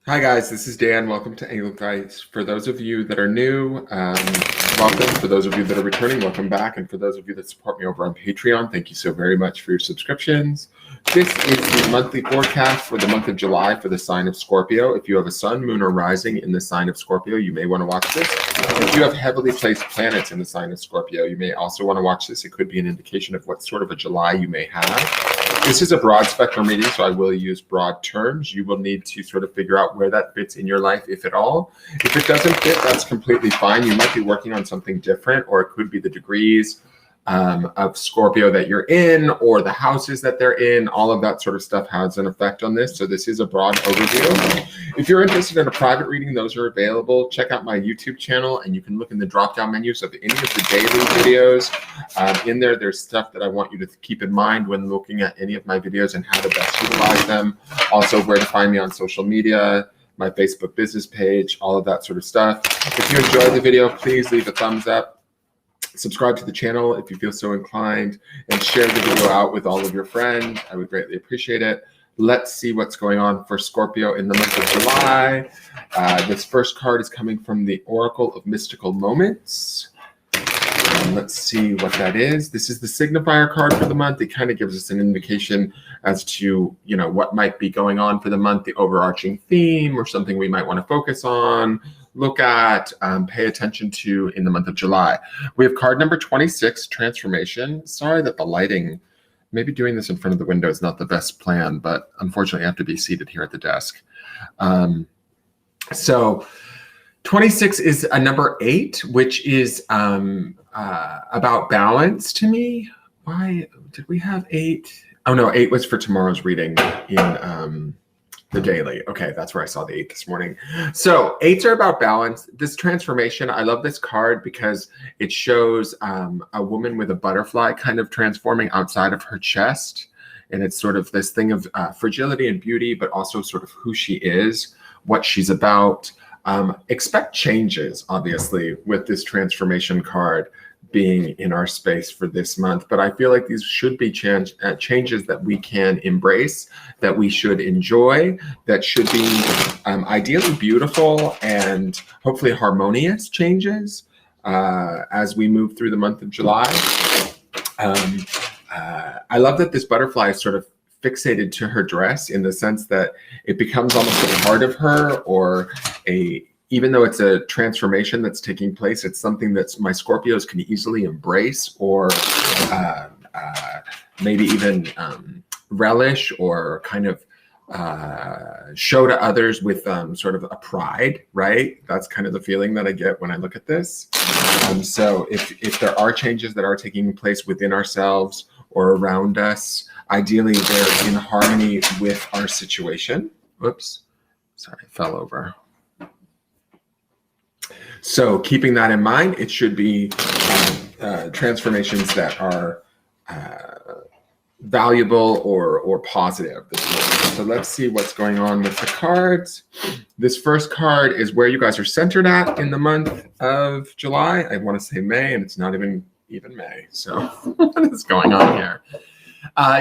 Hi guys, this is Dan. Welcome to Angel Guys. For those of you that are new, welcome. For those of you that are returning, welcome back. And for those of you that support me over on Patreon, thank you so very much for your subscriptions. This is the monthly forecast for the month of July for the sign of Scorpio. If you have a sun, moon, or rising in the sign of Scorpio, you may want to watch this. If you have heavily placed planets in the sign of Scorpio, you may also want to watch this. It could be an indication of what sort of a July you may have. This is a broad spectrum reading, so I will use broad terms. You will need to sort of figure out where that fits in your life, if at all. If it doesn't fit, that's completely fine. You might be working on something different, or it could be the degrees of Scorpio that you're in, or the houses that they're in. All of that sort of stuff has an effect on this. So this is a broad overview. If you're interested in a private reading, those are available. Check out my YouTube channel, and you can look in the drop-down menus of any of the daily videos. In there, there's stuff that I want you to keep in mind when looking at any of my videos and how to best utilize them. Also, where to find me on social media, my Facebook business page, all of that sort of stuff. If you enjoyed the video, please leave a thumbs up. Subscribe to the channel if you feel so inclined, and share the video out with all of your friends. I would greatly appreciate it. Let's see what's going on for Scorpio in the month of July. This first card is coming from the Oracle of Mystical Moments. Let's see what that is. This is the signifier card for the month. It kind of gives us an indication as to, what might be going on for the month, the overarching theme, or something we might want to focus on, look at, pay attention to in the month of July. We have card number 26, Transformation. Sorry that the lighting, maybe doing this in front of the window is not the best plan, but unfortunately I have to be seated here at the desk. So 26 is a number 8, which is about balance to me. Why did we have 8? Oh no, 8 was for tomorrow's reading in the daily. Okay, that's where I saw the 8 this morning. So 8s are about balance. This transformation, I love this card because it shows a woman with a butterfly kind of transforming outside of her chest. And it's sort of this thing of fragility and beauty, but also sort of who she is, what she's about. Expect changes, obviously, with this transformation card being in our space for this month. But I feel like these should be changes that we can embrace, that we should enjoy, that should be ideally beautiful and hopefully harmonious changes as we move through the month of July. I love that this butterfly is sort of fixated to her dress, in the sense that it becomes almost a part of her, or even though it's a transformation that's taking place, it's something that my Scorpios can easily embrace, or maybe even relish, or kind of show to others with sort of a pride, right? That's kind of the feeling that I get when I look at this. So if there are changes that are taking place within ourselves or around us, ideally they're in harmony with our situation. Whoops, sorry, I fell over. So keeping that in mind, it should be transformations that are valuable or positive this morning. So let's see what's going on with the cards. This first card is where you guys are centered at in the month of July. I want to say May, and it's not even May. So what is going on here?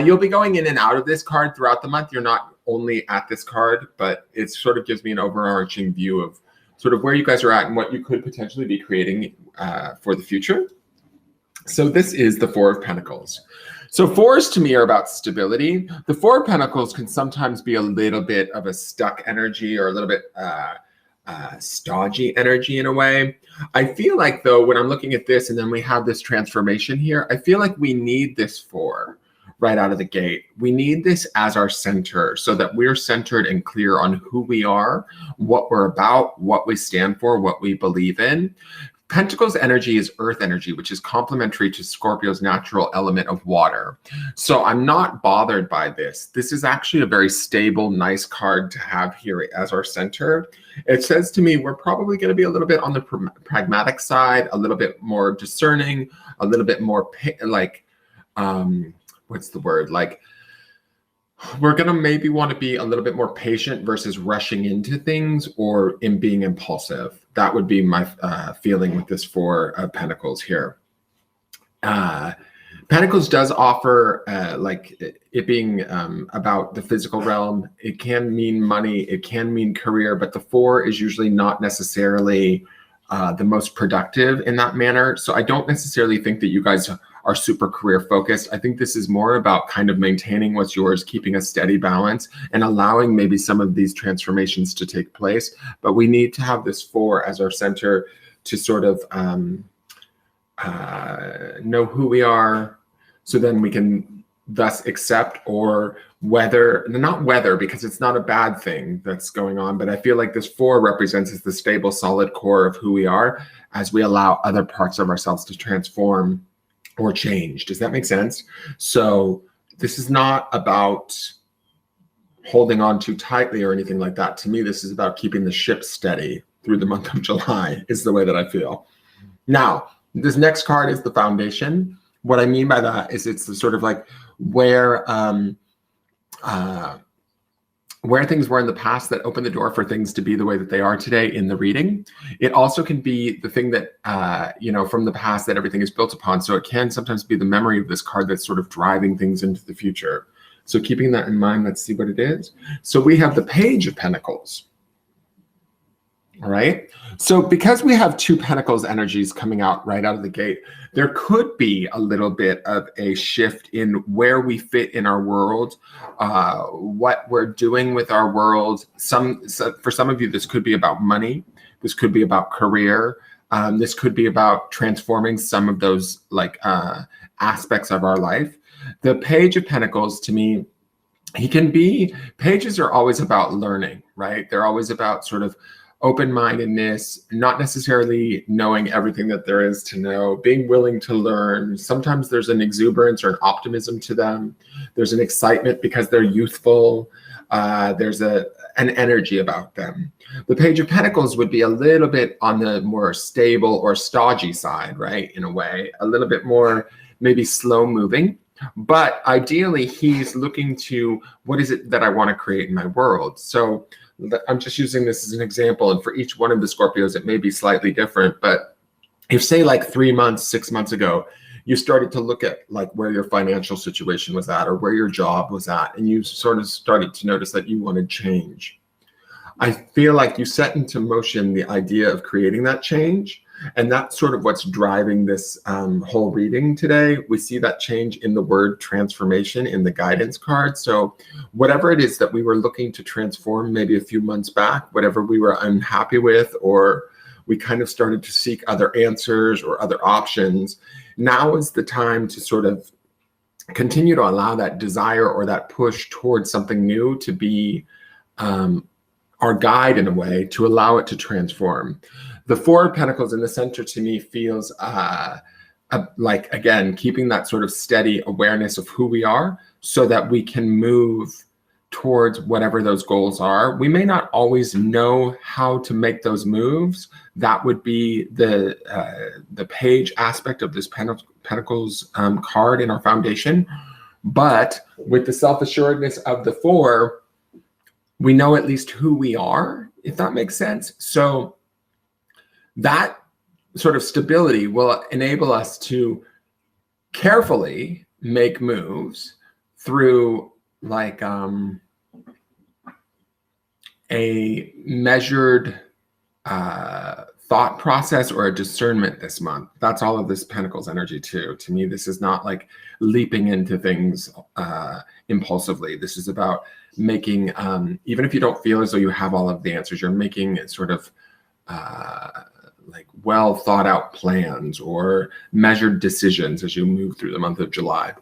You'll be going in and out of this card throughout the month. You're not only at this card, but it sort of gives me an overarching view of sort of where you guys are at and what you could potentially be creating for the future. So this is the Four of Pentacles. So fours to me are about stability. The Four of Pentacles can sometimes be a little bit of a stuck energy, or a little bit stodgy energy in a way. I feel like, though, when I'm looking at this and then we have this transformation here, I feel like we need this four right out of the gate. We need this as our center, so that we're centered and clear on who we are, what we're about, what we stand for, what we believe in. Pentacles energy is earth energy, which is complementary to Scorpio's natural element of water. So I'm not bothered by this. This is actually a very stable, nice card to have here as our center. It says to me, we're probably going to be a little bit on the pragmatic side, a little bit more discerning, a little bit more what's the word? Like, we're going to maybe want to be a little bit more patient versus rushing into things or in being impulsive. That would be my feeling with this Four of Pentacles here. Pentacles does offer, like it being about the physical realm. It can mean money, it can mean career, but the 4 is usually not necessarily the most productive in that manner. So I don't necessarily think that you guys are super career focused. I think this is more about kind of maintaining what's yours, keeping a steady balance, and allowing maybe some of these transformations to take place. But we need to have this 4 as our center to sort of know who we are, so then we can thus accept or not weather, because it's not a bad thing that's going on, but I feel like this 4 represents as the stable, solid core of who we are as we allow other parts of ourselves to transform or change. Does that make sense? So this is not about holding on too tightly or anything like that. To me, this is about keeping the ship steady through the month of July, is the way that I feel. Now, this next card is the foundation. What I mean by that is it's the sort of like where things were in the past that opened the door for things to be the way that they are today in the reading. It also can be the thing that, from the past that everything is built upon. So it can sometimes be the memory of this card that's sort of driving things into the future. So keeping that in mind, let's see what it is. So we have the Page of Pentacles. All right. So because we have 2 Pentacles energies coming out right out of the gate, there could be a little bit of a shift in where we fit in our world, what we're doing with our world. For some of you, this could be about money. This could be about career. This could be about transforming some of those aspects of our life. The Page of Pentacles, to me, pages are always about learning, right? They're always about sort of open-mindedness, not necessarily knowing everything that there is to know, being willing to learn. Sometimes there's an exuberance or an optimism to them. There's an excitement because they're youthful. There's an energy about them. The Page of Pentacles would be a little bit on the more stable or stodgy side, right? In a way, a little bit more maybe slow moving. But ideally, he's looking to, what is it that I want to create in my world? So I'm just using this as an example, and for each one of the Scorpios, it may be slightly different. But if, say, like 3 months, 6 months ago, you started to look at like where your financial situation was at or where your job was at, and you sort of started to notice that you wanted change, I feel like you set into motion the idea of creating that change. And that's sort of what's driving this whole reading today. We see that change in the word transformation in the guidance card. So whatever it is that we were looking to transform maybe a few months back, whatever we were unhappy with, or we kind of started to seek other answers or other options, now is the time to sort of continue to allow that desire or that push towards something new to be our guide in a way, to allow it to transform. The 4 of Pentacles in the center to me feels like, again, keeping that sort of steady awareness of who we are so that we can move towards whatever those goals are. We may not always know how to make those moves. That would be the page aspect of this Pentacles card in our foundation. But with the self-assuredness of the 4, we know at least who we are, if that makes sense. So that sort of stability will enable us to carefully make moves through like a measured thought process or a discernment this month. That's all of this Pentacles energy too. To me, this is not like leaping into things impulsively. This is about making, even if you don't feel as though you have all of the answers, you're making sort of like well thought out plans or measured decisions as you move through the month of July.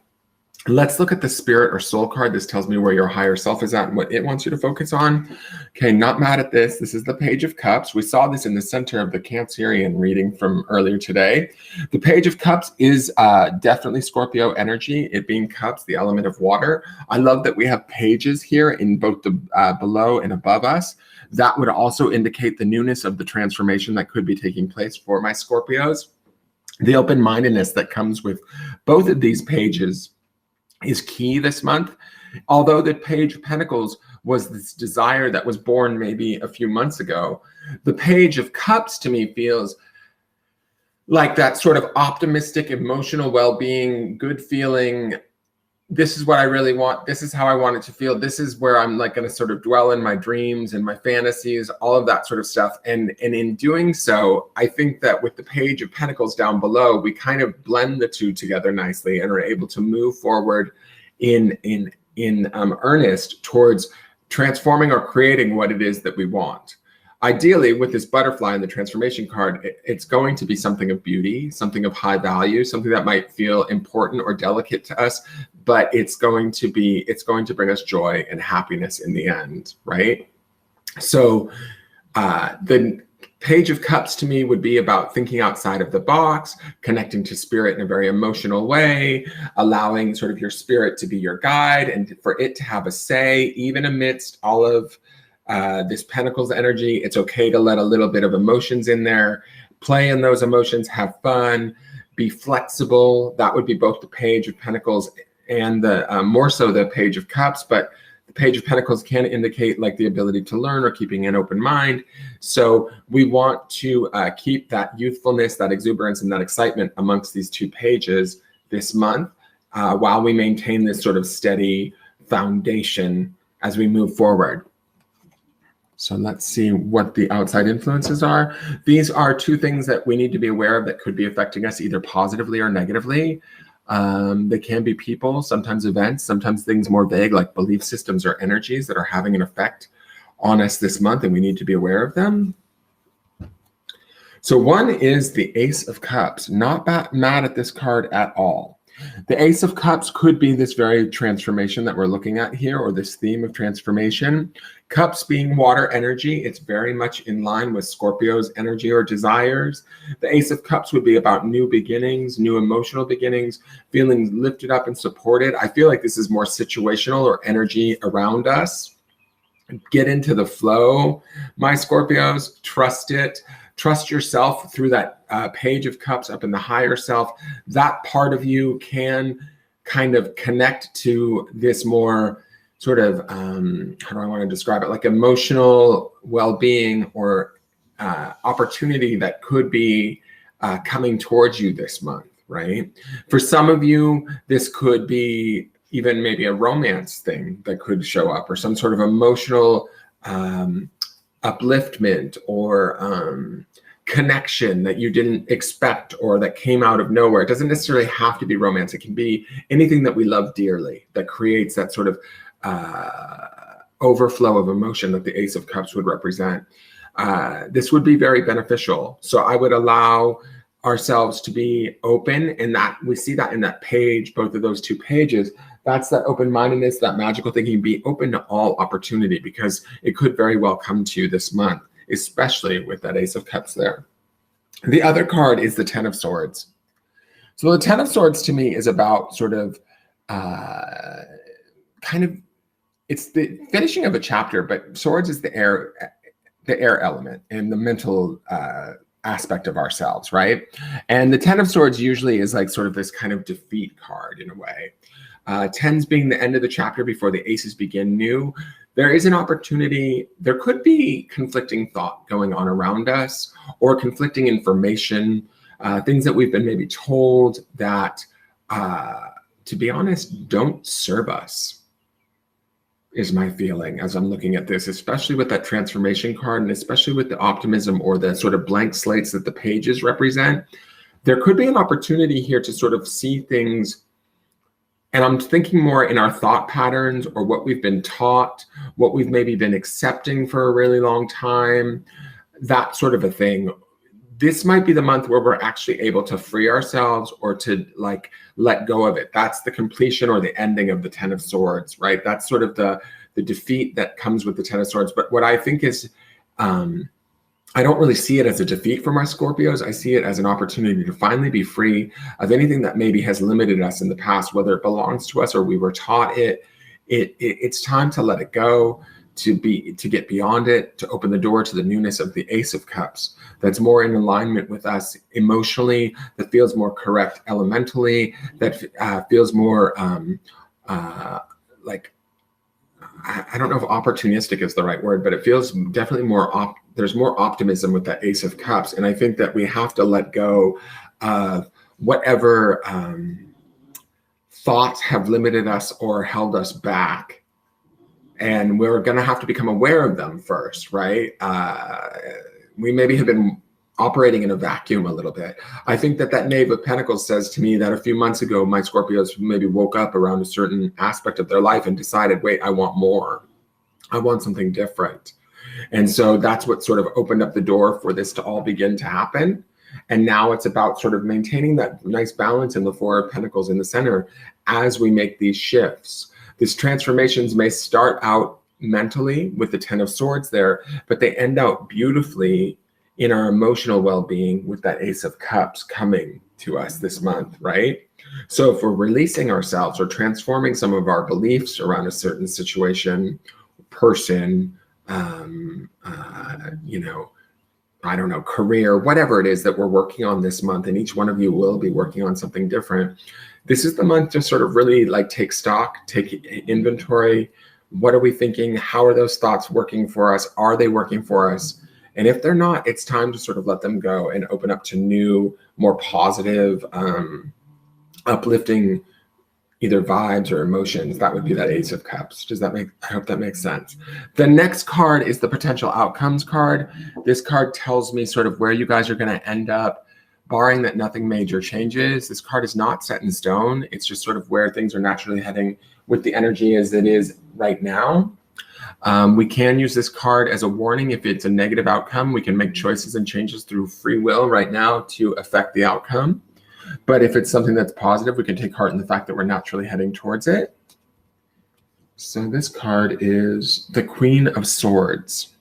Let's look at the Spirit or Soul card. This tells me where your higher self is at and what it wants you to focus on. Okay, not mad at this. This is the Page of Cups. We saw this in the center of the Cancerian reading from earlier today. The Page of Cups is definitely Scorpio energy, it being cups, the element of water. I love that we have pages here in both the below and above us. That would also indicate the newness of the transformation that could be taking place for my Scorpios. The open-mindedness that comes with both of these pages is key this month. Although the Page of Pentacles was this desire that was born maybe a few months ago, the Page of Cups to me feels like that sort of optimistic, emotional well-being, good feeling. This is what I really want. This is how I want it to feel. This is where I'm like going to sort of dwell in my dreams and my fantasies, all of that sort of stuff. And in doing so, I think that with the Page of Pentacles down below, we kind of blend the two together nicely and are able to move forward in earnest towards transforming or creating what it is that we want. Ideally, with this butterfly in the transformation card, it's going to be something of beauty, something of high value, something that might feel important or delicate to us, but it's going to bring us joy and happiness in the end, right? So the Page of Cups to me would be about thinking outside of the box, connecting to spirit in a very emotional way, allowing sort of your spirit to be your guide and for it to have a say, even amidst all of this Pentacles energy. It's okay to let a little bit of emotions in there, play in those emotions, have fun, be flexible. That would be both the Page of Pentacles and the more so the Page of Cups, but the Page of Pentacles can indicate like the ability to learn or keeping an open mind. So we want to keep that youthfulness, that exuberance, and that excitement amongst these two pages this month while we maintain this sort of steady foundation as we move forward. So let's see what the outside influences are. These are two things that we need to be aware of that could be affecting us either positively or negatively. They can be people, sometimes events, sometimes things more vague like belief systems or energies that are having an effect on us this month, and we need to be aware of them. So one is the Ace of Cups. Not mad at this card at all. The Ace of Cups could be this very transformation that we're looking at here, or this theme of transformation. Cups being water energy, it's very much in line with Scorpio's energy or desires. The Ace of Cups would be about new beginnings, new emotional beginnings, feeling lifted up and supported. I feel like this is more situational or energy around us. Get into the flow, my Scorpios, trust it. Trust yourself through that Page of Cups up in the higher self. That part of you can kind of connect to this more sort of, how do I want to describe it? Like emotional well-being or opportunity that could be coming towards you this month, right? For some of you, this could be even maybe a romance thing that could show up, or some sort of emotional upliftment or connection that you didn't expect or that came out of nowhere. It doesn't necessarily have to be romance. It can be anything that we love dearly that creates that sort of overflow of emotion that the Ace of Cups would represent. This would be very beneficial. So I would allow ourselves to be open, and that we see that in that page, both of those two pages. That's that open-mindedness, that magical thinking. Be open to all opportunity because it could very well come to you this month, especially with that Ace of Cups there. The other card is the Ten of Swords. So the Ten of Swords to me is about sort of kind of, it's the finishing of a chapter, but swords is the air element and the mental aspect of ourselves, right? And the Ten of Swords usually is like sort of this kind of defeat card in a way. Tens being the end of the chapter before the aces begin new. There is an opportunity, there could be conflicting thought going on around us or conflicting information, things that we've been maybe told that, to be honest, don't serve us, is my feeling as I'm looking at this, especially with that transformation card and especially with the optimism or the sort of blank slates that the pages represent. There could be an opportunity here to sort of see things. And I'm thinking more in our thought patterns or what we've been taught, what we've maybe been accepting for a really long time, that sort of a thing. This might be the month where we're actually able to free ourselves or to like let go of it. That's the completion or the ending of the Ten of Swords, right? That's sort of the defeat that comes with the Ten of Swords. But what I think is, I don't really see it as a defeat for my Scorpios. I see it as an opportunity to finally be free of anything that maybe has limited us in the past, whether it belongs to us or we were taught it. It's time to let it go, to get beyond it, to open the door to the newness of the Ace of Cups that's more in alignment with us emotionally, that feels more correct elementally, that feels more like, I don't know if opportunistic is the right word, but it feels definitely more there's more optimism with that Ace of Cups. And I think that we have to let go of whatever thoughts have limited us or held us back. And we're going to have to become aware of them first, right? We maybe have been operating in a vacuum a little bit. I think that Knave of Pentacles says to me that a few months ago, my Scorpios maybe woke up around a certain aspect of their life and decided, wait, I want more. I want something different. And so that's what sort of opened up the door for this to all begin to happen. And now it's about sort of maintaining that nice balance in the Four of Pentacles in the center as we make these shifts. These transformations may start out mentally with the Ten of Swords there, but they end out beautifully in our emotional well-being with that Ace of Cups coming to us this month, right? So if we're releasing ourselves or transforming some of our beliefs around a certain situation, person, you know, I don't know, career, whatever it is that we're working on this month, and each one of you will be working on something different. This is the month to sort of really like take stock, take inventory. What are we thinking? How are those thoughts working for us? Are they working for us? And if they're not, it's time to sort of let them go and open up to new, more positive, uplifting either vibes or emotions. That would be that Ace of Cups. Does that make, I hope that makes sense. The next card is the potential outcomes card. This card tells me sort of where you guys are going to end up, barring that nothing major changes. This card is not set in stone. It's just sort of where things are naturally heading with the energy as it is right now. We can use this card as a warning. If it's a negative outcome, we can make choices and changes through free will right now to affect the outcome. But if it's something that's positive, we can take heart in the fact that we're naturally heading towards it. So this card is the Queen of Swords.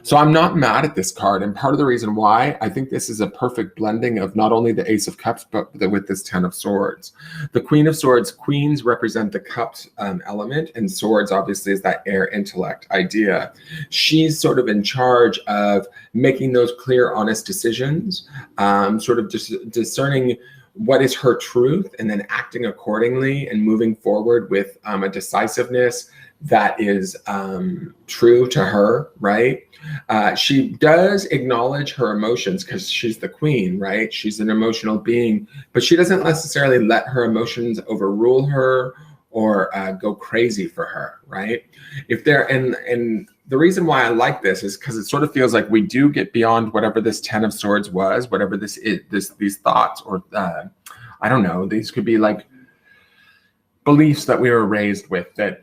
So I'm not mad at this card. And part of the reason why, I think this is a perfect blending of not only the Ace of Cups, but with this Ten of Swords. The Queen of Swords, queens represent the cups element, and swords obviously is that air intellect idea. She's sort of in charge of making those clear, honest decisions, sort of discerning what is her truth and then acting accordingly and moving forward with a decisiveness that is true to her, right? She does acknowledge her emotions because she's the queen, right? She's an emotional being, but she doesn't necessarily let her emotions overrule her or go crazy for her, right? If they're, and the reason why I like this is because it sort of feels like we do get beyond whatever this Ten of Swords was, whatever this is, these thoughts, or I don't know, these could be like beliefs that we were raised with that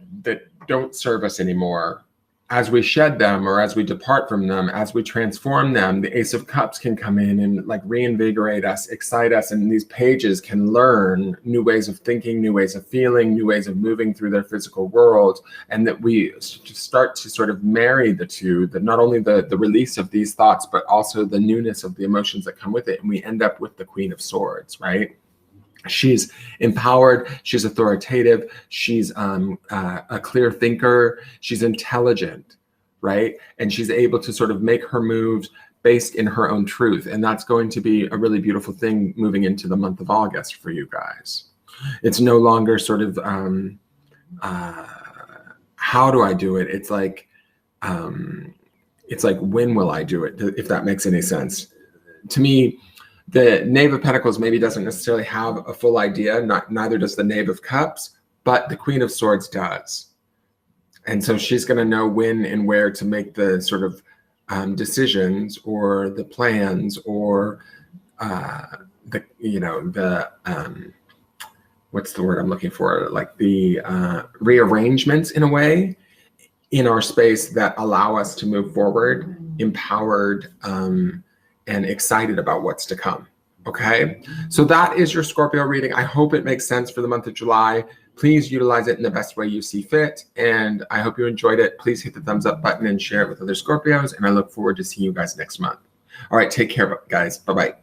don't serve us anymore. As we shed them or as we depart from them, as we transform them, the Ace of Cups can come in and like reinvigorate us, excite us, and these pages can learn new ways of thinking, new ways of feeling, new ways of moving through their physical world, and that we start to sort of marry the two, that not only the release of these thoughts, but also the newness of the emotions that come with it, and we end up with the Queen of Swords, right? She's empowered, she's authoritative, she's a clear thinker, she's intelligent, right? And she's able to sort of make her moves based in her own truth. And that's going to be a really beautiful thing moving into the month of August for you guys. It's no longer sort of, how do I do it? It's like, when will I do it? If that makes any sense. To me, the Knave of Pentacles maybe doesn't necessarily have a full idea, neither does the Knave of Cups, but the Queen of Swords does. And so she's going to know when and where to make the sort of decisions or the plans or the, you know, the, what's the word I'm looking for? Like the rearrangements in a way in our space that allow us to move forward, empowered, and excited about what's to come. Okay, so that is your Scorpio reading. I hope it makes sense for the month of July. Please utilize it in the best way you see fit. And I hope you enjoyed it. Please hit the thumbs up button and share it with other Scorpios. And I look forward to seeing you guys next month. All right, take care, guys. Bye-bye.